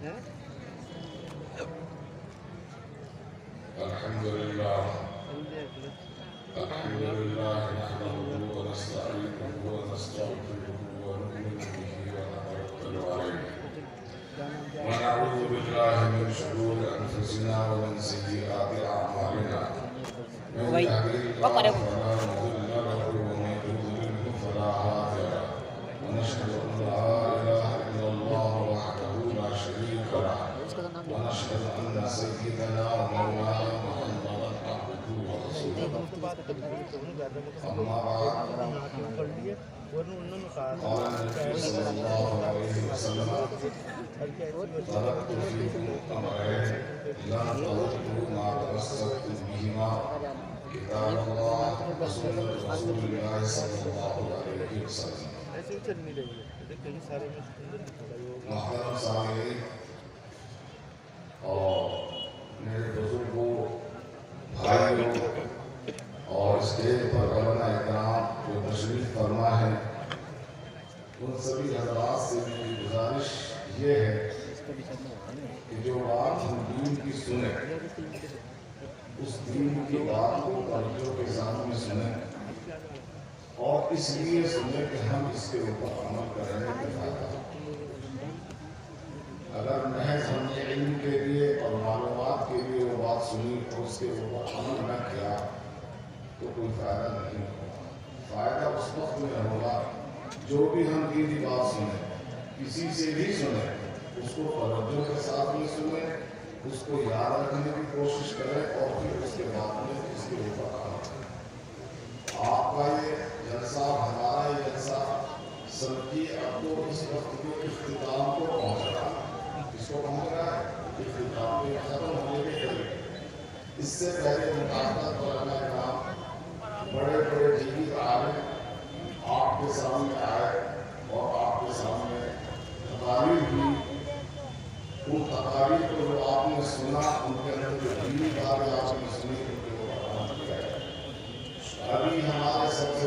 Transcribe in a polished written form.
الحمد لله نحمده ونستعينه ونستغفره ونؤمن به ونتوكل عليه ونعوذ بالله من شرور انفسنا ومن سيئات اعمالنا من يهده الله فلا مضل له ومن يضلل فلا هادي له ونشهد ان لا اله الا الله وحده لا شريك له ونشهد ان سيدنا ومولانا محمدا عبده ورسوله اما بعد قال النبي صلى الله عليه وسلم تركت فيكم امرين لا تضروا ما تمسكتم بهما كتاب الله وسنه رسول الله صلى الله عليه وسلم محترم سامعین اور میرے بزرگوں بھائیوں اور اسٹیج پر علماء اکرام جو تشریف فرما ہے ان سبھی حضرات سے میری گزارش یہ ہے کہ جو بات ہم دین کی سنیں اس دین کی بات کو توجہ کے ساتھ میں سنیں اور اس لیے سنیں کہ ہم اس کے اوپر عمل کرنے کے فائدہ اگر محض ہم نے علم کے لیے اور معلومات کے لیے وہ بات سنی اور اس کے اوپر عمل نہ کیا تو کوئی فائدہ نہیں ہوگا. فائدہ اس وقت میں ہوگا جو بھی ہم دینی بات سنیں کسی سے بھی سنیں اس کو توجہ کے ساتھ میں سنیں اس کو یاد رکھنے کی کوشش کریں اور پھر اس کے بعد میں اس کے اوپر عمل کریں. آپ کا یہ جلسہ ہمارا یہ جلسہ سب کی اب تو اس وقت کے اختتام کو پہنچ رہا ہے. اس کو پہنچ رہا ہے اختتام کے ختم ہونے کے قریب. اس سے پہلے مطابقت علماء کرام بڑے بڑے دینی عالم آپ کے سامنے آئے اور آپ کے سامنے تقاریر ہوئی. ان تقاریر کو جو آپ نے سنا ان کے اندر جو دینی باتیں آپ نے سنی ان کے اوپر عمل کیا ہے. ابھی ہمارے سب سے